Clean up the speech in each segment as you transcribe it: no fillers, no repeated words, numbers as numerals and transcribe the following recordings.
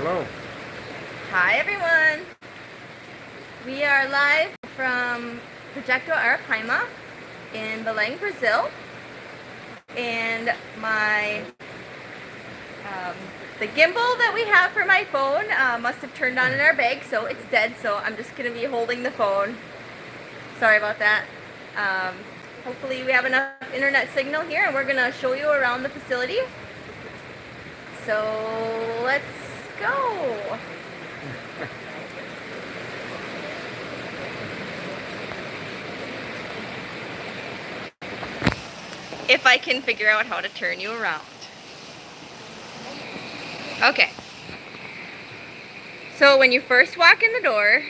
Hello. Hi everyone. We are live from Projeto Arapaima in Belem, Brazil. And the gimbal that we have for my phone must have turned on in our bag, so it's dead. So I'm just going to be holding the phone. Sorry about that. Hopefully we have enough internet signal here, and we're going to show you around the facility. So let's go. If I can figure out how to turn you around. Okay. So when you first walk in the door,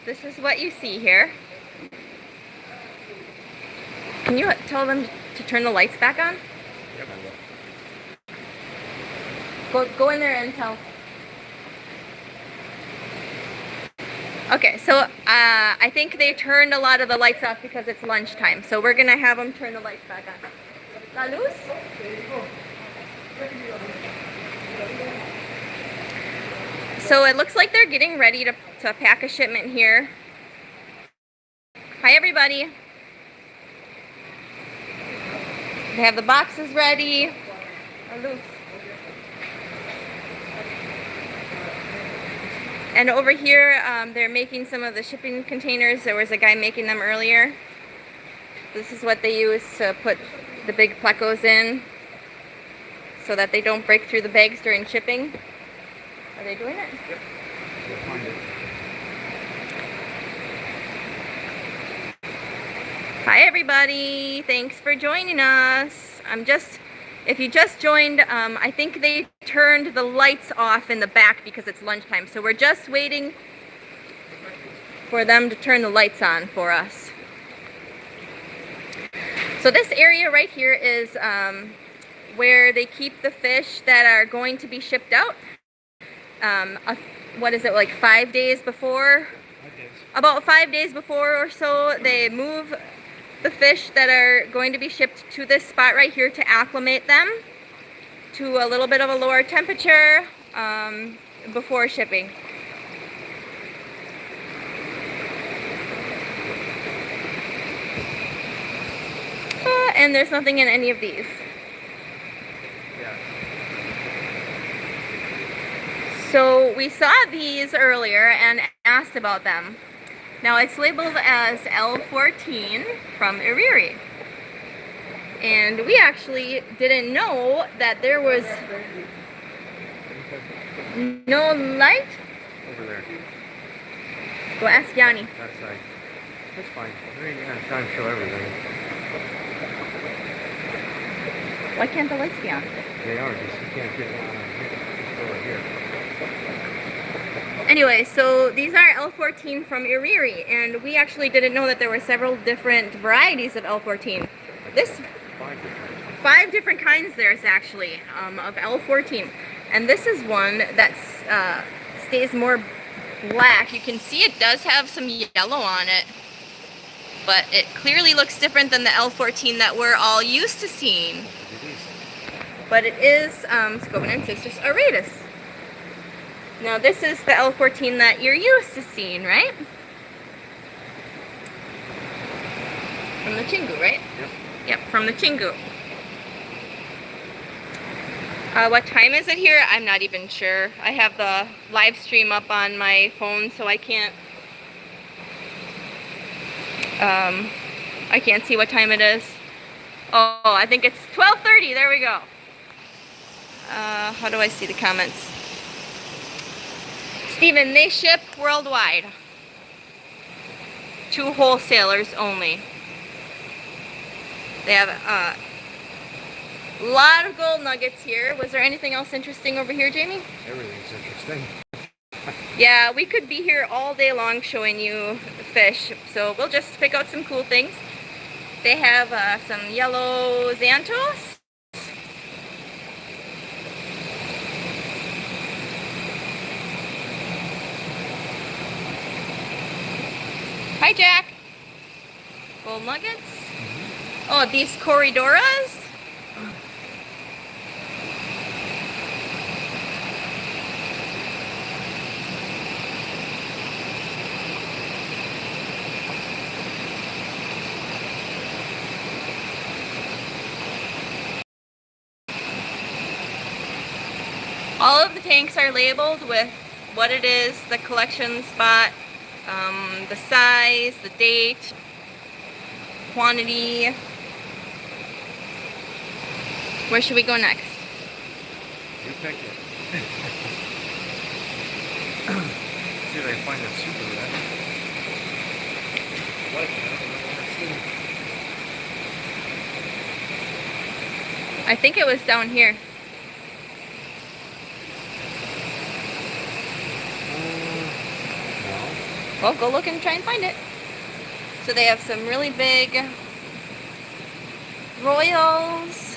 this is what you see here. Can you tell them to turn the lights back on? Yep, I will. Go in there and tell. Okay, so I think they turned a lot of the lights off because it's lunchtime. So we're gonna have them turn the lights back on. La luz? So it looks like they're getting ready to pack a shipment here. Hi everybody. They have the boxes ready. La luz. And over here, they're making some of the shipping containers. There was a guy making them earlier. This is what they use to put the big plecos in so that they don't break through the bags during shipping. Are they doing it? Yep. We'll find it. Hi everybody, thanks for joining us. If you just joined, I think they turned the lights off in the back because it's lunchtime. So we're just waiting for them to turn the lights on for us. So this area right here is where they keep the fish that are going to be shipped out. What is it, like 5 days before? 5 days. About 5 days before or so, they move the fish that are going to be shipped to this spot right here to acclimate them to a little bit of a lower temperature before shipping. And there's nothing in any of these. Yeah. So we saw these earlier and asked about them. Now it's labeled as L14 from Iriri. And we actually didn't know that there was no light. Over there. Go ask Yanni. That side. That's fine. We ain't gonna try and show everything. Why can't the lights be on? They are, just you can't get one on here. Just over here. Anyway, so these are L14 from Iriri, and we actually didn't know that there were several different varieties of L14. This 5 different kinds there's actually of L14, and this is one that stays more black. You can see it does have some yellow on it, but it clearly looks different than the L14 that we're all used to seeing. But it is Scovinensis auratus. Now this is the L14 that you're used to seeing, right? From the Chingu, right? Yep. Yep, from the Chingu. What time is it here? I'm not even sure. I have the live stream up on my phone, so I can't see what time it is. Oh, I think it's 12:30. There we go. How do I see the comments? Steven, they ship worldwide. 2 wholesalers only. They have a lot of gold nuggets here. Was there anything else interesting over here, Jamie? Everything's interesting. Yeah, we could be here all day long showing you fish, so we'll just pick out some cool things. They have some yellow xanthos. Hi, Jack. Gold nuggets. Oh, these corridoras. All of the tanks are labeled with what it is, the collection spot, the size, the date, quantity. Where should we go next? You pick it. See if I can find a super red. What? I think it was down here. Well, go look and try and find it. So they have some really big Royals,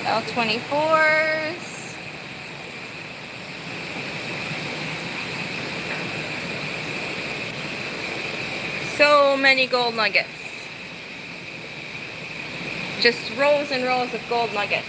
L24s. So many gold nuggets. Just rows and rows of gold nuggets.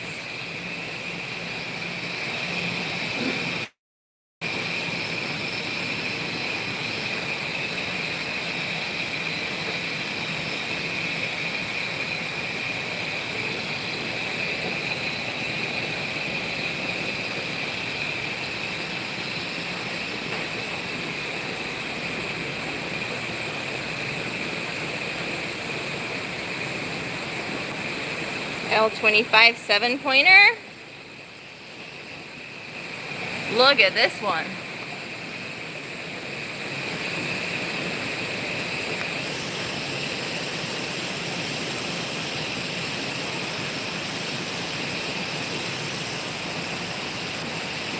L25 7-pointer. Look at this one.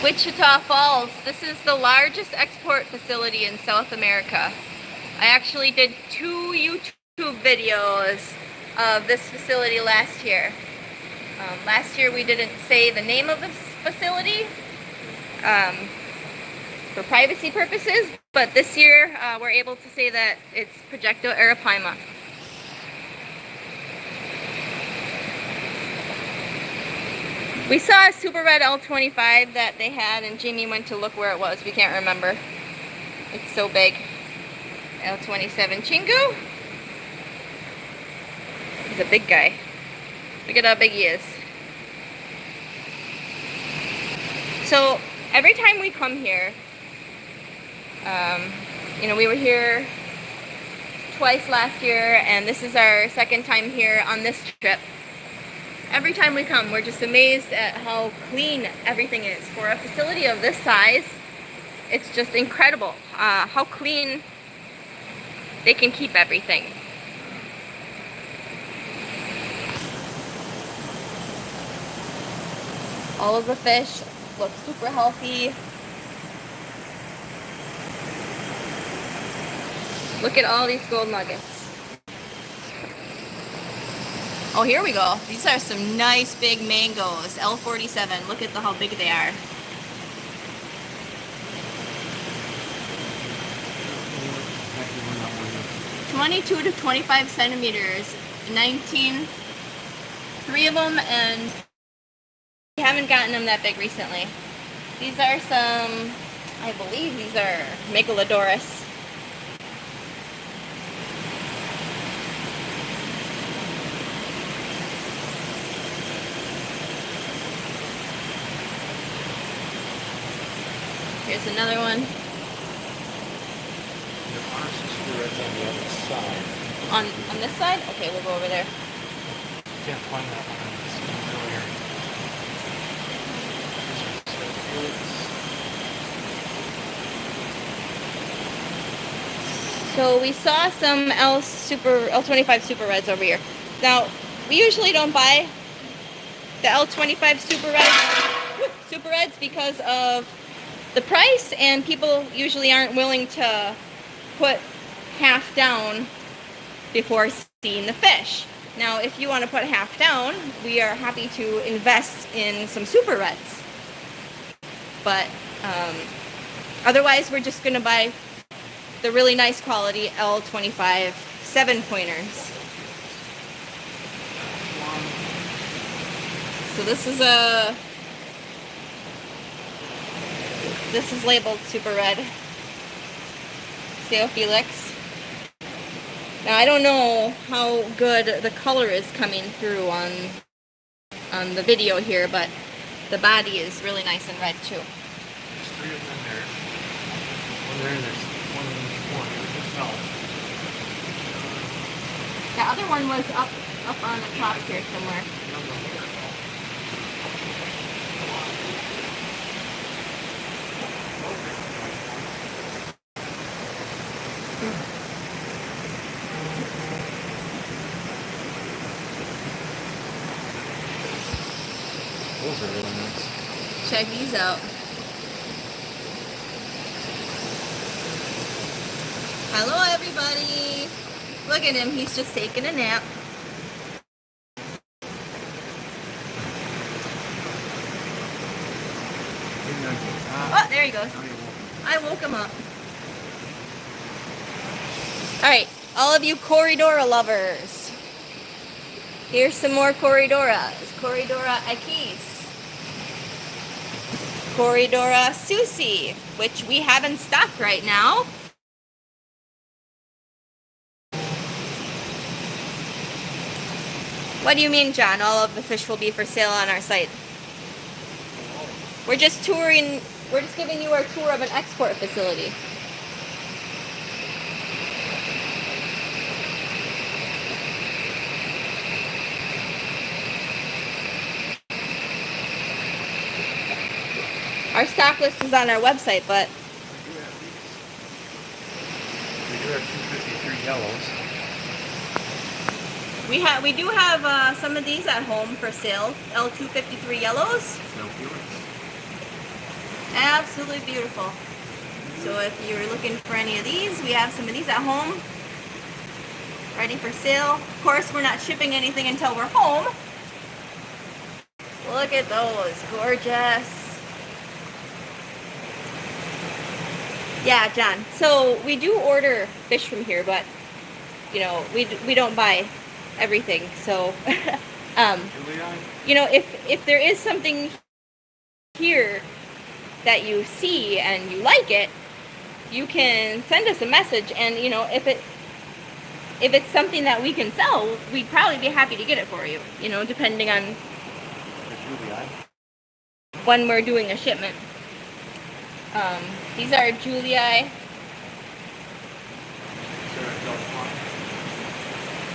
Wichita Falls. This is the largest export facility in South America. I actually did 2 YouTube videos of this facility last year. Last year we didn't say the name of the facility for privacy purposes, but this year we're able to say that it's Projecto Arapaima. We saw a super red L25 that they had, and Jamie went to look where it was. We can't remember. It's so big. L27 Chingu. He's a big guy. Look at how big he is. So every time we come here, you know, we were here twice last year, and this is our second time here on this trip. Every time we come, we're just amazed at how clean everything is. For a facility of this size, it's just incredible how clean they can keep everything. All of the fish look super healthy. Look at all these gold nuggets. Oh, here we go. These are some nice big mangoes. L47. Look at how big they are. (22 to 25 centimeters). 19. 3 of them, and we haven't gotten them that big recently. These are some, I believe these are Megalodorus. Here's another one. There are some super reds on the other side. On this side? Okay, we'll go over there. Can't find that one on this one earlier. So we saw some L25 Super Reds over here. Now, we usually don't buy the L25 Super Reds because of the price, and people usually aren't willing to put half down before seeing the fish. Now, if you want to put half down, we are happy to invest in some Super Reds. But otherwise, we're just going to buy the really nice quality L25 7-pointers. So this is labeled Super Red. Felix. Now I don't know how good the color is coming through on the video here, but The body is really nice and red too. There's 3 of them there. One there and there's one in this one. The other one was up on the top here somewhere. Those are really nice. Check these out. Hello everybody! Look at him, he's just taking a nap. Oh, there he goes. I woke him up. Alright, all of you Corridora lovers. Here's some more Corridoras. Corridora Akis. Corridora Susie, which we have in stock right now. What do you mean, John? All of the fish will be for sale on our site. We're just touring, we're just giving you our tour of an export facility. Our stock list is on our website, but we do have 253 yellows. We do have some of these at home for sale. L253 yellows. No feelings. Absolutely beautiful. So if you're looking for any of these, we have some of these at home, ready for sale. Of course, we're not shipping anything until we're home. Look at those, gorgeous. Yeah, John. So we do order fish from here, but you know, we don't buy everything. So you know, if there is something here that you see and you like it, you can send us a message, and you know, if it's something that we can sell, we'd probably be happy to get it for you, you know, depending on when we're doing a shipment. These are Julii.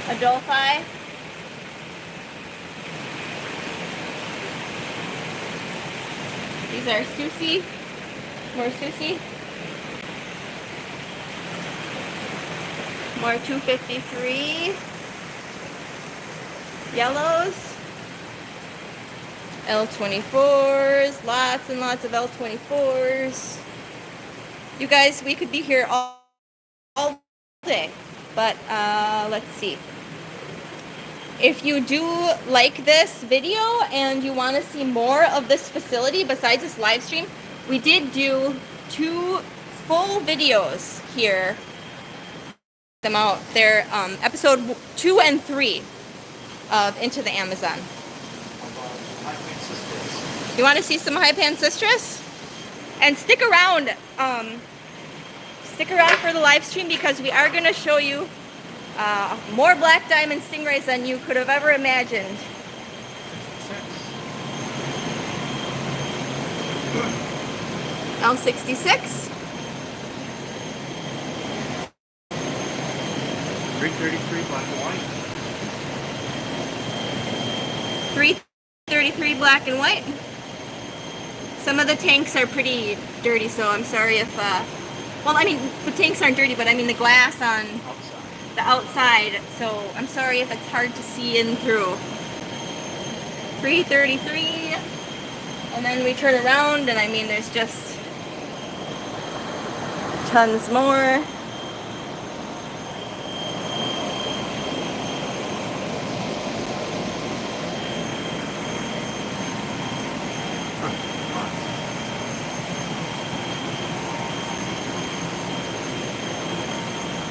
Adolphi. These are Susie. More Susie. More 253. Yellows. L24s. Lots and lots of L24s. You guys, we could be here all day. But let's see. If you do like this video and you want to see more of this facility besides this live stream, we did do 2 full videos here. Them out. They're episode 2 and 3 of Into the Amazon. You want to see some high pan citrus? And stick around. Stick around for the live stream, because we are going to show you more black diamond stingrays than you could have ever imagined. L66. 333 black and white. 333 black and white. Some of the tanks are pretty dirty, so I'm sorry if, well, I mean, the tanks aren't dirty, but I mean the glass on the outside, so I'm sorry if it's hard to see in through. 333, and then we turn around, and I mean, there's just tons more.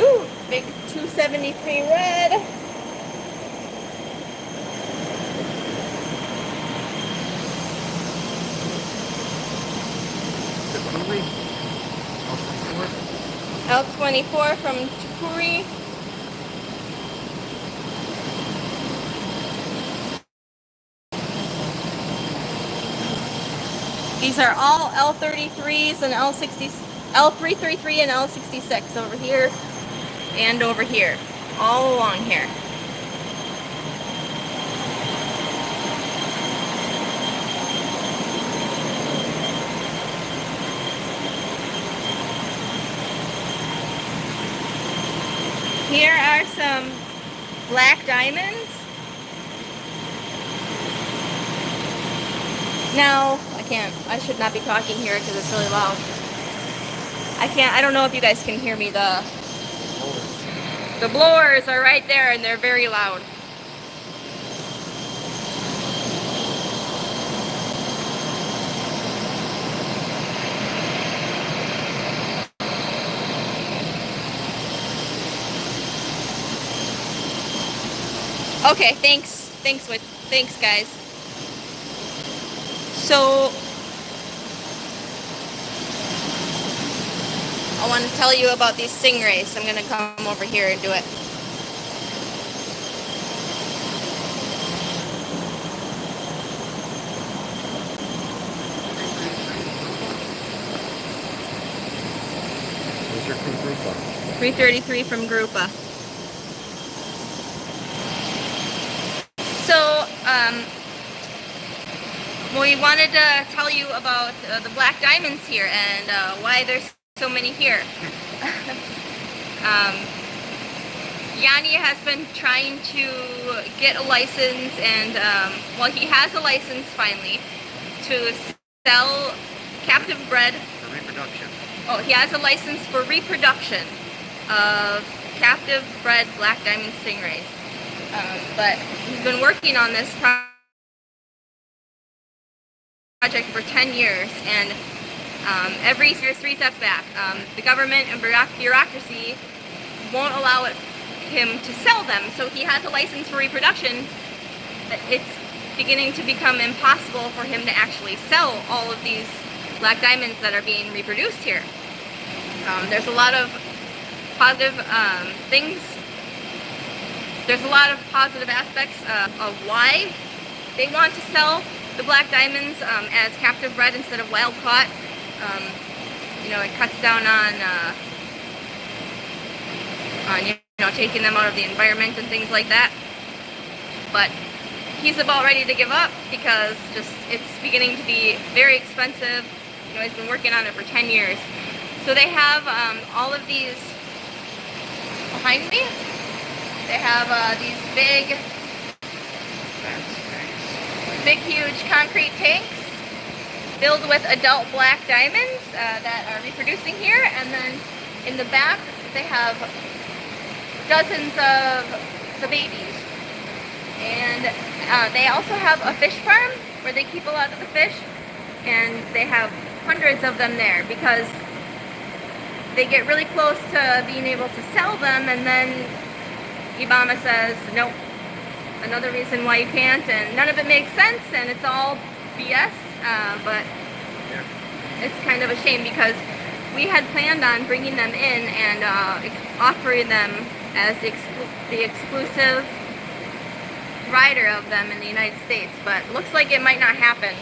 Ooh, big 273 red. L24 from Tukuri. These are all L33s and L333 and L66 over here and over here, all along here. Here are some black diamonds. Now, I should not be talking here because it's really loud. I don't know if you guys can hear me. The blowers are right there and they're very loud. Okay, thanks guys. So I want to tell you about these stingrays. I'm gonna come over here and do it. Those are from Grupa. 333 from Grupa. So, we wanted to tell you about the black diamonds here and why there's so many here. Yanni has been trying to get a license, and well, he has a license finally to sell captive bred. For reproduction. Oh, he has a license for reproduction of captive bred black diamond stingrays. But he's been working on this project for 10 years, and every year 3 steps back. The government and bureaucracy won't allow him to sell them, so he has a license for reproduction. It's beginning to become impossible for him to actually sell all of these black diamonds that are being reproduced here. There's a lot of positive things. There's a lot of positive aspects of why they want to sell the black diamonds as captive bred instead of wild caught. You know, it cuts down on taking them out of the environment and things like that. But he's about ready to give up because it's beginning to be very expensive. You know, he's been working on it for 10 years. So they have all of these behind me. They have these big, huge concrete tanks filled with adult black diamonds that are reproducing here. And then in the back, they have dozens of the babies. And they also have a fish farm where they keep a lot of the fish. And they have hundreds of them there because they get really close to being able to sell them, and then Ibama says, nope, another reason why you can't, and none of it makes sense, and it's all BS, but it's kind of a shame because we had planned on bringing them in and offering them as the exclusive rider of them in the United States, but looks like it might not happen.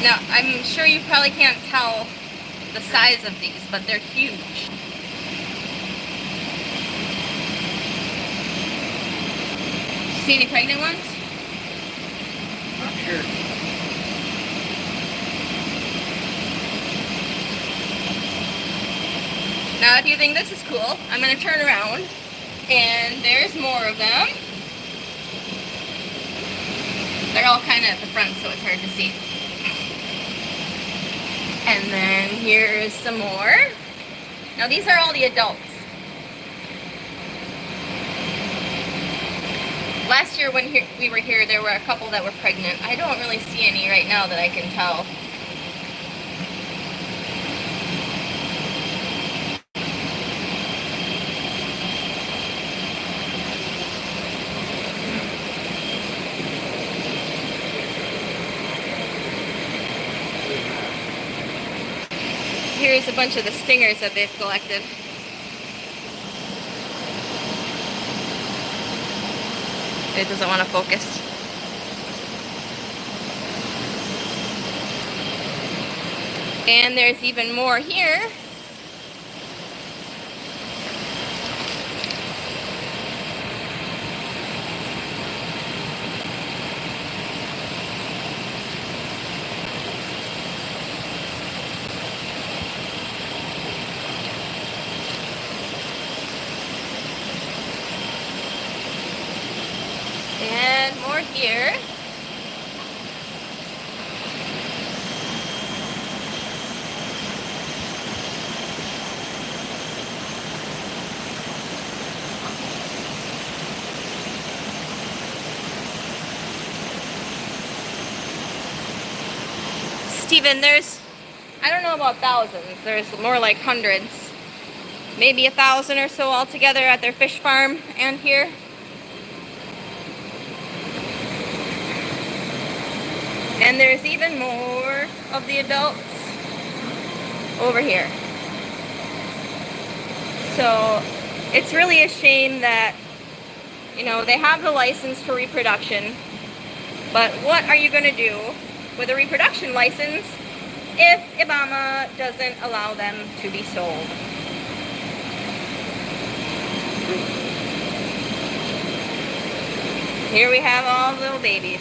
Now, I'm sure you probably can't tell the size of these, but they're huge. See any pregnant ones? Not sure. Now, if you think this is cool, I'm going to turn around, and there's more of them. They're all kind of at the front, so it's hard to see. And then here's some more. Now these are all the adults. Last year when we were here, there were a couple that were pregnant. I don't really see any right now that I can tell. here's a bunch of the stingers that they've collected. It doesn't want to focus. And there's even more here. And more here. Steven, I don't know about thousands, there's more like hundreds. Maybe 1,000 or so altogether at their fish farm and here. And there's even more of the adults over here. So it's really a shame that, you know, they have the license for reproduction, but what are you going to do with a reproduction license if IBAMA doesn't allow them to be sold? Here we have all the little babies.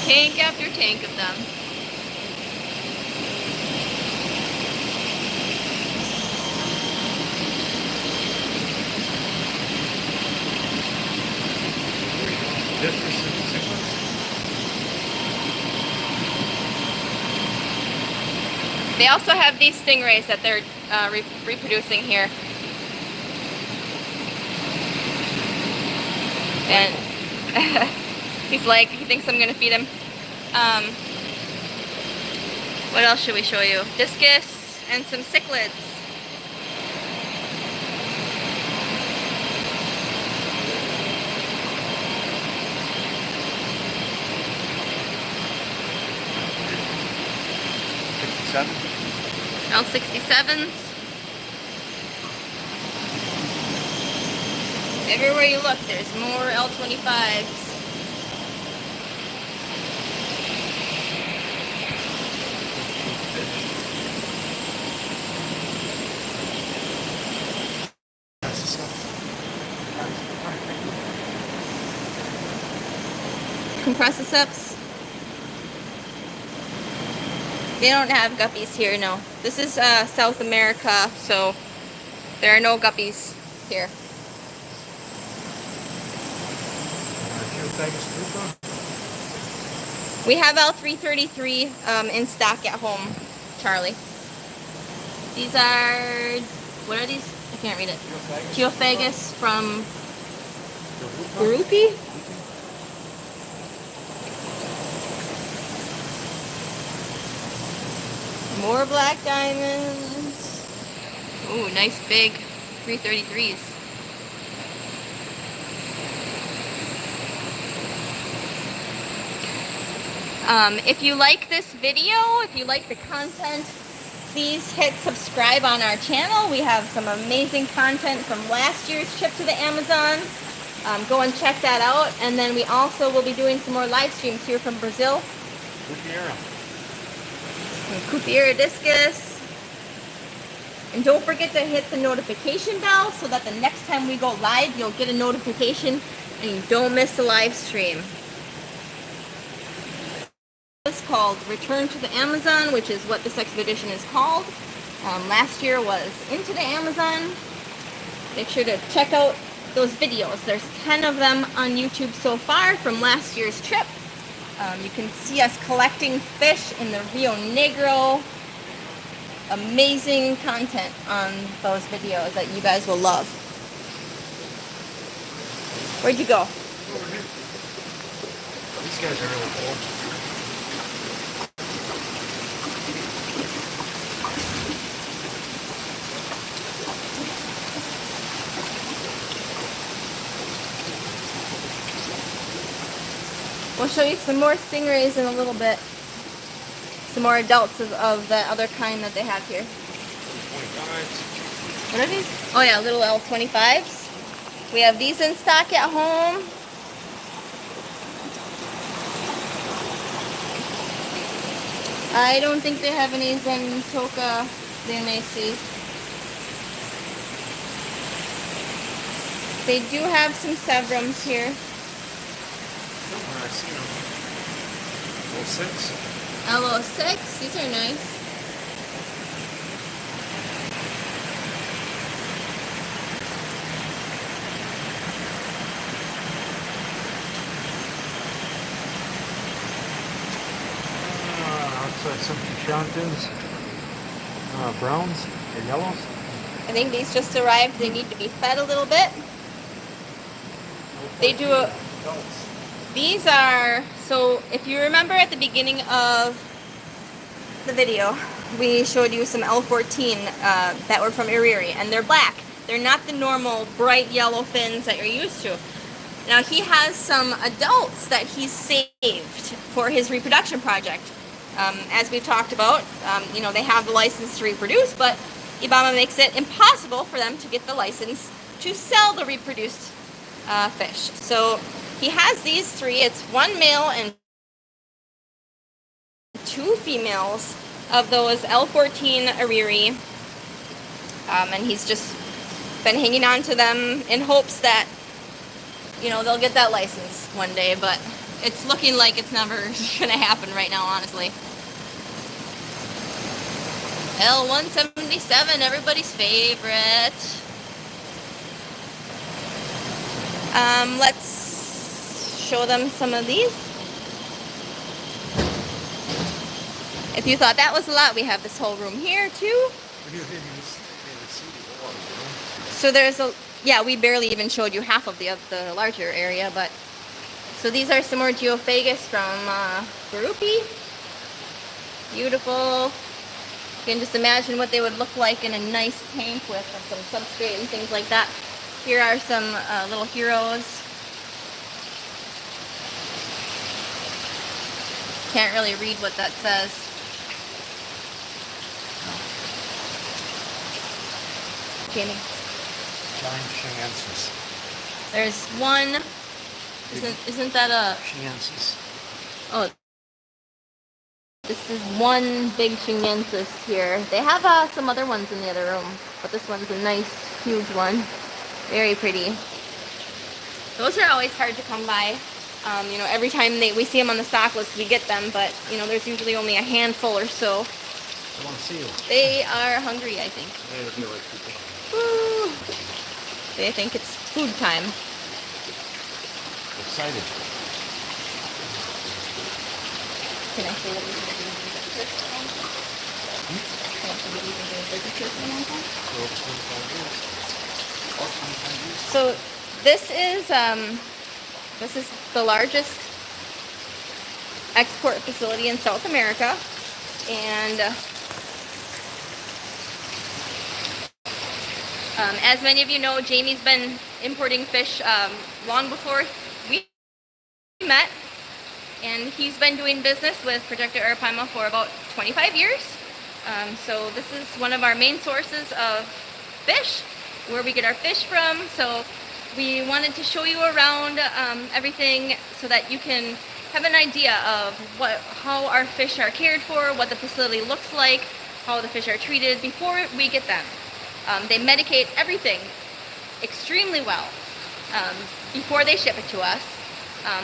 Tank after tank of them. They also have these stingrays that they're reproducing here. And he's like, he thinks I'm gonna feed him. What else should we show you? Discus and some cichlids. L67s. Everywhere you look, there's more L25s. Compressiceps. They don't have guppies here, no. This is South America, so there are no guppies here. We have L333 in stock at home, Charlie. These are, what are these? I can't read it. Geophagus from Gurupi? More black diamonds. Ooh, nice big 333s. If you like this video, if you like the content, please hit subscribe on our channel. We have some amazing content from last year's trip to the Amazon. Go and check that out. And then we also will be doing some more live streams here from Brazil. Cupiera discus. And don't forget to hit the notification bell so that the next time we go live, you'll get a notification and you don't miss the live stream. It's called Return to the Amazon, which is what this expedition is called. Last year was Into the Amazon. Make sure to check out those videos. There's 10 of them on YouTube so far from last year's trip. You can see us collecting fish in the Rio Negro. Amazing content on those videos that you guys will love. Where'd you go? Over here. These guys are really cool. We'll show you some more stingrays in a little bit. Some more adults of the other kind that they have here. 25s. What are these? Oh yeah, little L25s. We have these in stock at home. I don't think they have any Zentoka Leonesi. They do have some Severums here. Somewhere I've seen them. 06. L06, these are nice. Outside some Shantons, browns or yellows. I think these just arrived. They need to be fed a little bit. They do a... Adults. These are, so if you remember at the beginning of the video, we showed you some L14 that were from Iriri, and they're black. They're not the normal bright yellow fins that you're used to. Now he has some adults that he's saved for his reproduction project. As we've talked about, you know, they have the license to reproduce, but IBAMA makes it impossible for them to get the license to sell the reproduced fish. So he has these three. It's one male and two females of those L14 Iriri, and he's just been hanging on to them in hopes that, you know, they'll get that license one day, but it's looking like it's never gonna happen right now, honestly. L177, everybody's favorite. Let's show them some of these. If you thought that was a lot, we have this whole room here too. So there's a, yeah, we barely even showed you half of the larger area, but so these are some more Geophagus from Garupi. Beautiful. You can just imagine what they would look like in a nice tank with some substrate and things like that. Here are some little heroes. Can't really read what that says. Jamie. Giant Shingensis. There's one. Isn't that a... Shingensis. Oh. This is one big Shingensis here. They have some other ones in the other room, but this one's a nice, huge one. Very pretty. Those are always hard to come by. You know, every time we see them on the stock list, we get them, but, you know, there's usually only a handful or so. I want to see you. They are hungry, I think. They feel like people. Woo. They think it's food time. Excited. Can I say what we think of the Can I say what we think of the So this is the largest export facility in South America, and as many of you know, Jamie's been importing fish long before we met, and he's been doing business with Projecto Arapaima for about 25 years. So this is one of our main sources of fish, where we get our fish from. So we wanted to show you around everything so that you can have an idea of how our fish are cared for, what the facility looks like, how the fish are treated before we get them. They medicate everything extremely well before they ship it to us.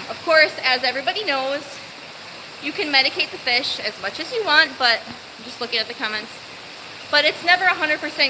Of course, as everybody knows, you can medicate the fish as much as you want, but I'm just looking at the comments, but it's never 100%